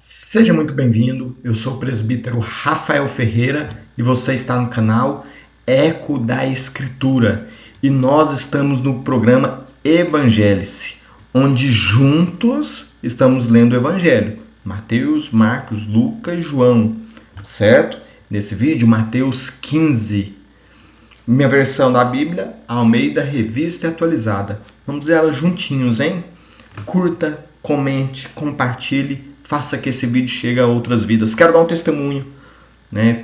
Seja muito bem-vindo, eu sou o presbítero Rafael Ferreira e você está no canal Eco da Escritura e nós estamos no programa Evangelize, onde juntos estamos lendo o Evangelho, Mateus, Marcos, Lucas e João, certo? Nesse vídeo, Mateus 15, minha versão da Bíblia, Almeida Revista e Atualizada. Vamos ler ela juntinhos, hein? Curta, comente, compartilhe. Faça que esse vídeo chegue a outras vidas. Quero dar um testemunho.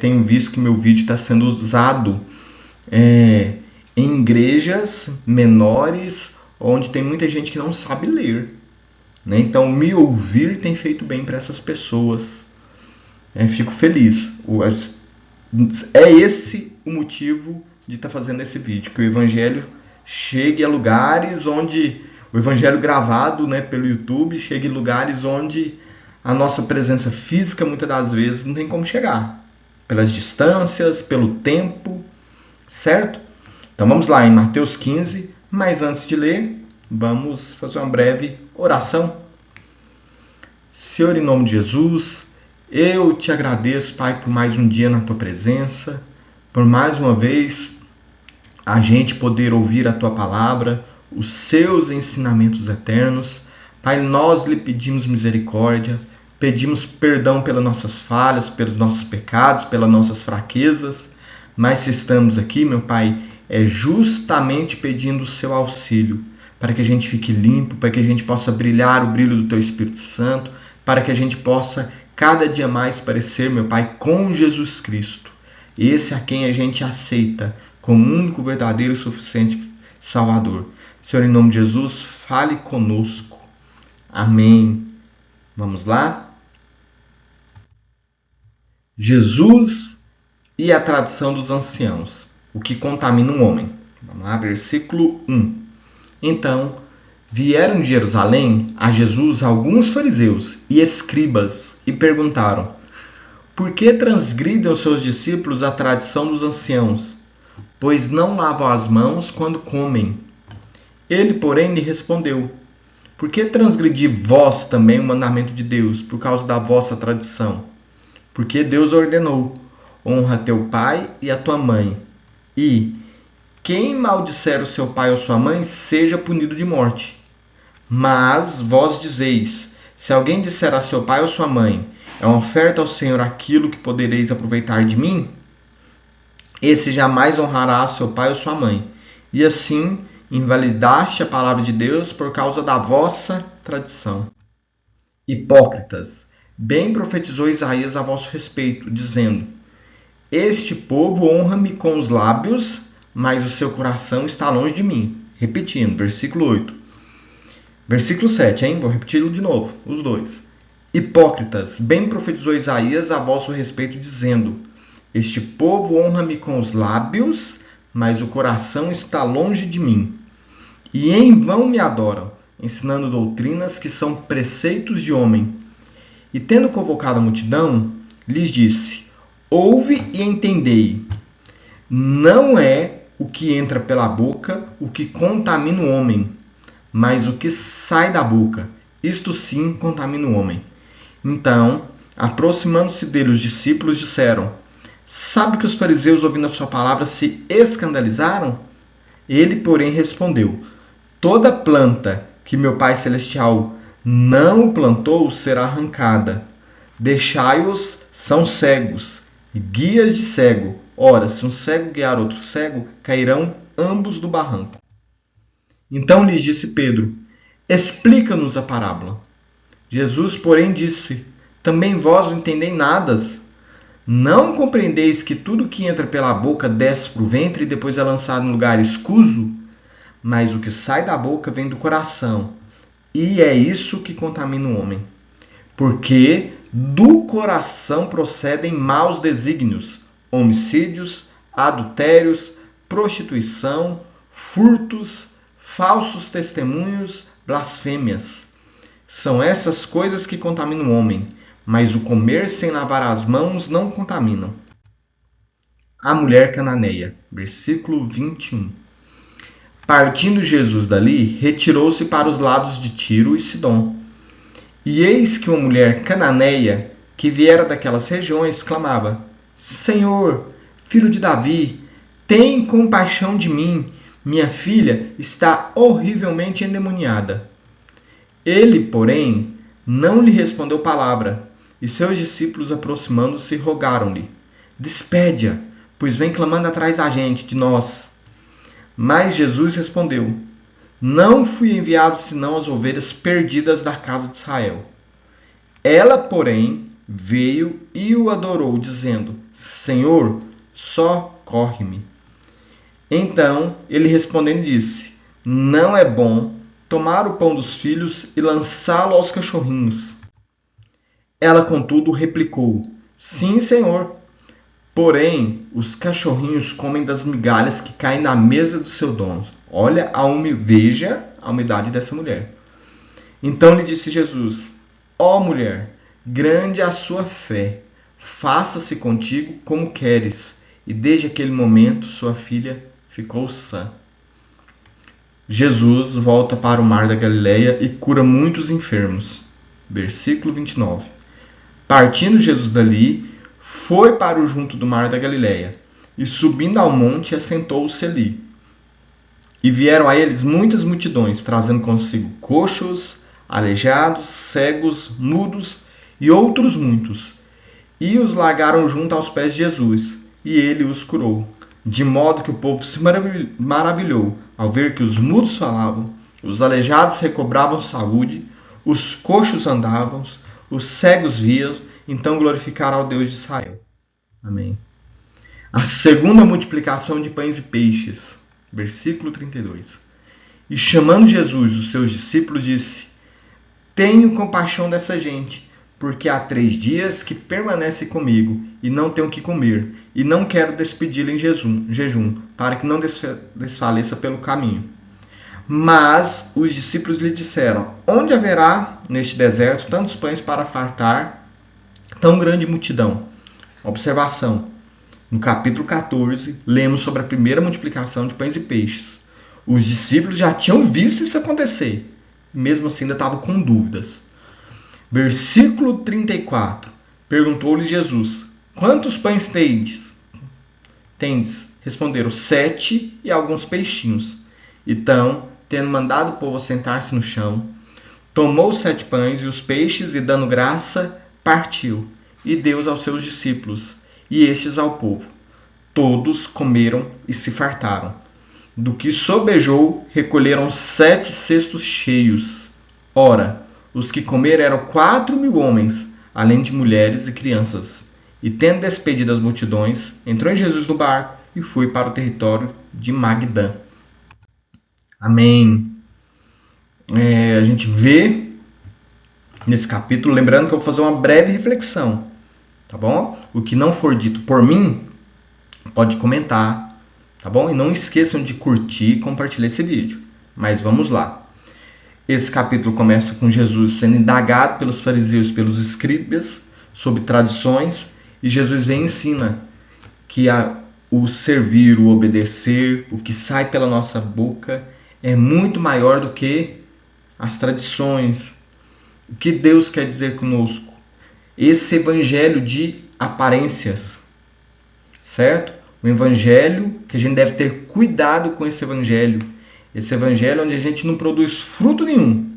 Tenho visto que meu vídeo está sendo usado em igrejas menores, onde tem muita gente que não sabe ler. Então, me ouvir tem feito bem para essas pessoas. Fico feliz. É esse o motivo de estar fazendo esse vídeo. Que o Evangelho chegue a lugares onde... O Evangelho gravado pelo YouTube chegue em lugares onde... a nossa presença física, muitas das vezes, não tem como chegar. Pelas distâncias, pelo tempo, certo? Então vamos lá em Mateus 15, mas antes de ler, vamos fazer uma breve oração. Senhor, em nome de Jesus, eu te agradeço, Pai, por mais um dia na tua presença, por mais uma vez a gente poder ouvir a tua palavra, os seus ensinamentos eternos. Pai, nós lhe pedimos misericórdia, pedimos perdão pelas nossas falhas, pelos nossos pecados, pelas nossas fraquezas, mas se estamos aqui, meu Pai, é justamente pedindo o seu auxílio, para que a gente fique limpo, para que a gente possa brilhar o brilho do teu Espírito Santo, para que a gente possa cada dia mais parecer, meu Pai, com Jesus Cristo, esse a quem a gente aceita como único, verdadeiro e suficiente Salvador. Senhor, em nome de Jesus, fale conosco. Amém. Vamos lá? Jesus e a tradição dos anciãos, o que contamina um homem. Vamos lá, versículo 1. Então, vieram de Jerusalém a Jesus alguns fariseus e escribas e perguntaram: por que transgridem os seus discípulos a tradição dos anciãos, pois não lavam as mãos quando comem? Ele, porém, lhe respondeu: por que transgredir vós também o mandamento de Deus, por causa da vossa tradição? Porque Deus ordenou: honra teu pai e a tua mãe. E quem maldisser o seu pai ou sua mãe, seja punido de morte. Mas vós dizeis: se alguém disser a seu pai ou sua mãe, é uma oferta ao Senhor aquilo que podereis aproveitar de mim, esse jamais honrará a seu pai ou sua mãe. E assim invalidaste a palavra de Deus por causa da vossa tradição. Hipócritas, bem profetizou Isaías a vosso respeito, dizendo: este povo honra-me com os lábios, mas o seu coração está longe de mim. Repetindo, versículo 8. Versículo 7, Vou repetir de novo, os dois. Hipócritas, bem profetizou Isaías a vosso respeito, dizendo: este povo honra-me com os lábios, mas o coração está longe de mim. E em vão me adoram, ensinando doutrinas que são preceitos de homem. E tendo convocado a multidão, lhes disse: ouve e entendei. Não é o que entra pela boca o que contamina o homem, mas o que sai da boca, isto sim contamina o homem. Então, aproximando-se dele, os discípulos disseram: sabe que os fariseus, ouvindo a sua palavra, se escandalizaram? Ele, porém, respondeu: toda planta que meu Pai Celestial não plantou será arrancada. Deixai-os, são cegos, guias de cego. Ora, se um cego guiar outro cego, cairão ambos do barranco. Então lhes disse Pedro: explica-nos a parábola. Jesus, porém, disse: também vós não entendeis nada. Não compreendeis que tudo que entra pela boca desce para o ventre e depois é lançado em lugar escuso? Mas o que sai da boca vem do coração, e é isso que contamina o homem. Porque do coração procedem maus desígnios, homicídios, adultérios, prostituição, furtos, falsos testemunhos, blasfêmias. São essas coisas que contaminam o homem, mas o comer sem lavar as mãos não contaminam. A mulher cananeia, versículo 21. Partindo Jesus dali, retirou-se para os lados de Tiro e Sidom. E eis que uma mulher cananeia, que viera daquelas regiões, clamava: Senhor, filho de Davi, tem compaixão de mim, minha filha está horrivelmente endemoniada. Ele, porém, não lhe respondeu palavra, e seus discípulos, aproximando-se, rogaram-lhe: Despede-a, pois vem clamando atrás da gente, de nós. Mas Jesus respondeu: Não fui enviado senão às ovelhas perdidas da casa de Israel. Ela, porém, veio e o adorou, dizendo: Senhor, socorre-me. Então ele respondendo disse: Não é bom tomar o pão dos filhos e lançá-lo aos cachorrinhos. Ela, contudo, replicou: Sim, Senhor. Porém, os cachorrinhos comem das migalhas que caem na mesa do seu dono. Veja a humildade dessa mulher. Então lhe disse Jesus: Ó mulher, grande é a sua fé. Faça-se contigo como queres. E desde aquele momento sua filha ficou sã. Jesus volta para o mar da Galileia e cura muitos enfermos. Versículo 29. Partindo Jesus dali, foi para o junto do mar da Galileia, e subindo ao monte, assentou-se ali. E vieram a eles muitas multidões, trazendo consigo coxos, aleijados, cegos, mudos e outros muitos. E os largaram junto aos pés de Jesus, e ele os curou. De modo que o povo se maravilhou ao ver que os mudos falavam, os aleijados recobravam saúde, os coxos andavam, os cegos viam, então glorificaram ao Deus de Israel. Amém. A segunda multiplicação de pães e peixes. Versículo 32. E chamando Jesus os seus discípulos, disse: Tenho compaixão dessa gente, porque há 3 dias que permanece comigo e não tenho o que comer, e não quero despedi-la em jejum, para que não desfaleça pelo caminho. Mas os discípulos lhe disseram: Onde haverá neste deserto tantos pães para fartar tão grande multidão? Observação: no capítulo 14, lemos sobre a primeira multiplicação de pães e peixes. Os discípulos já tinham visto isso acontecer, mesmo assim ainda estavam com dúvidas. Versículo 34. Perguntou-lhe Jesus: Quantos pães tendes? Responderam: 7 e alguns peixinhos. Então, tendo mandado o povo sentar-se no chão, tomou os 7 pães e os peixes, e dando graça, partiu, e deu aos seus discípulos, e estes ao povo. Todos comeram e se fartaram. Do que sobejou, recolheram 7 cestos cheios. Ora, os que comeram eram 4.000 homens, além de mulheres e crianças. E tendo despedido as multidões, entrou em Jesus no barco e foi para o território de Magdã. Amém. A gente vê nesse capítulo, lembrando que eu vou fazer uma breve reflexão, tá bom? O que não for dito por mim, pode comentar, tá bom? E não esqueçam de curtir e compartilhar esse vídeo. Mas vamos lá. Esse capítulo começa com Jesus sendo indagado pelos fariseus e pelos escribas sobre tradições, e Jesus vem e ensina que o servir, o obedecer, o que sai pela nossa boca é muito maior do que as tradições. O que Deus quer dizer conosco? Esse evangelho de aparências, certo? O evangelho que a gente deve ter cuidado com esse evangelho. Esse evangelho onde a gente não produz fruto nenhum,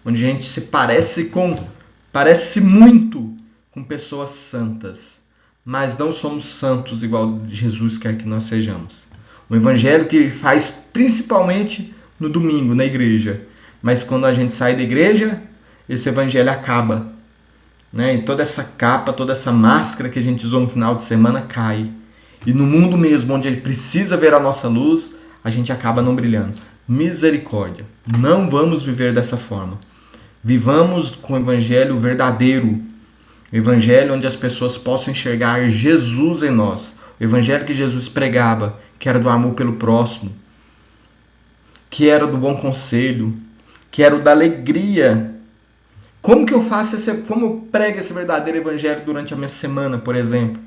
onde a gente se parece muito com pessoas santas, mas não somos santos igual Jesus quer que nós sejamos. Um evangelho que faz principalmente no domingo, na igreja, mas quando a gente sai da igreja, esse evangelho acaba, né? E toda essa capa, toda essa máscara que a gente usou no final de semana cai. E no mundo mesmo, onde ele precisa ver a nossa luz, a gente acaba não brilhando. Misericórdia. Não vamos viver dessa forma. Vivamos com o evangelho verdadeiro. O evangelho onde as pessoas possam enxergar Jesus em nós. O evangelho que Jesus pregava, que era do amor pelo próximo, que era do bom conselho, que era o da alegria. Como que eu faço como eu prego esse verdadeiro evangelho durante a minha semana, por exemplo?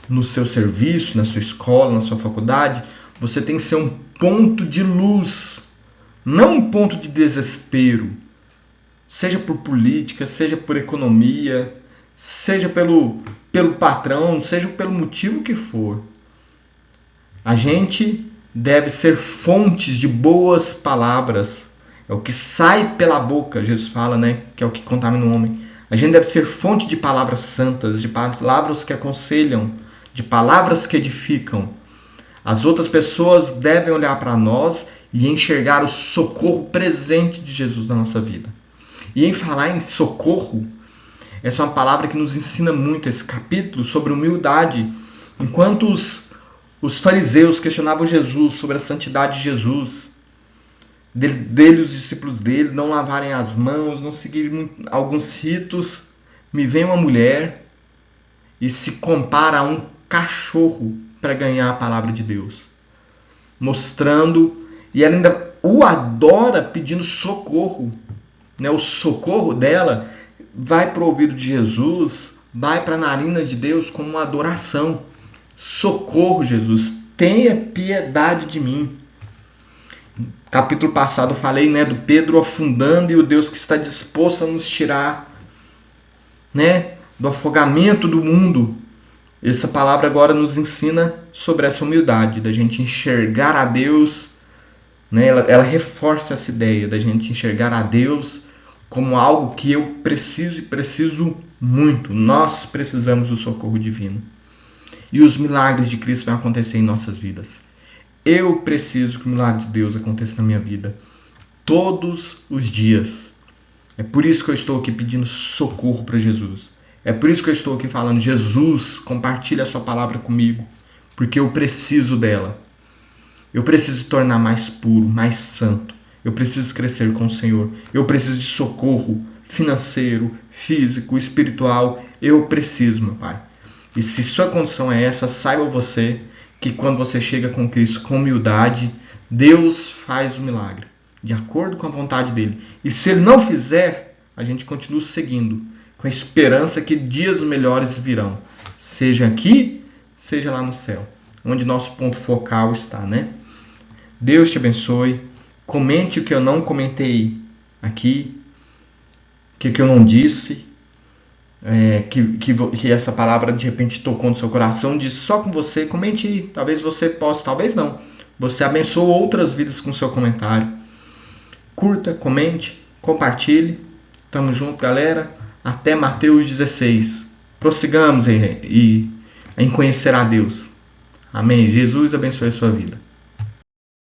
No seu serviço, na sua escola, na sua faculdade, você tem que ser um ponto de luz, não um ponto de desespero. seja por política, seja por economia, seja pelo patrão, seja pelo motivo que for. A gente deve ser fontes de boas palavras. É o que sai pela boca, Jesus fala, né? Que é o que contamina o homem. A gente deve ser fonte de palavras santas, de palavras que aconselham, de palavras que edificam. As outras pessoas devem olhar para nós e enxergar o socorro presente de Jesus na nossa vida. E em falar em socorro, essa é uma palavra que nos ensina muito esse capítulo sobre humildade. Enquanto os fariseus questionavam Jesus sobre a santidade de Jesus, dele os discípulos dele não lavarem as mãos, não seguirem alguns ritos, me vem uma mulher e se compara a um cachorro para ganhar a palavra de Deus, mostrando, e ela ainda o adora pedindo socorro, né? O socorro dela vai para o ouvido de Jesus, vai para a narina de Deus como uma adoração. Socorro, Jesus, tenha piedade de mim. Capítulo passado eu falei, né, do Pedro afundando e o Deus que está disposto a nos tirar, né, do afogamento do mundo. Essa palavra agora nos ensina sobre essa humildade, da gente enxergar a Deus, né, ela reforça essa ideia da gente enxergar a Deus como algo que eu preciso e preciso muito. Nós precisamos do socorro divino. E os milagres de Cristo vão acontecer em nossas vidas. Eu preciso que o milagre de Deus aconteça na minha vida todos os dias. É por isso que eu estou aqui pedindo socorro para Jesus. É por isso que eu estou aqui falando, Jesus, compartilha a sua palavra comigo, porque eu preciso dela. Eu preciso tornar mais puro, mais santo. Eu preciso crescer com o Senhor. Eu preciso de socorro financeiro, físico, espiritual. Eu preciso, meu Pai. E se sua condição é essa, saiba você que quando você chega com Cristo com humildade, Deus faz o milagre, de acordo com a vontade dele. E se ele não fizer, a gente continua seguindo, com a esperança que dias melhores virão. Seja aqui, seja lá no céu, onde nosso ponto focal está, né? Deus te abençoe. Comente o que eu não comentei aqui, o que eu não disse. Que essa palavra de repente tocou no seu coração, disse só com você, comente aí, talvez você possa, talvez não, você abençoou outras vidas com seu comentário. Curta, comente, compartilhe. Tamo junto, galera. Até Mateus 16. Prossigamos em conhecer a Deus. Amém. Jesus abençoe a sua vida.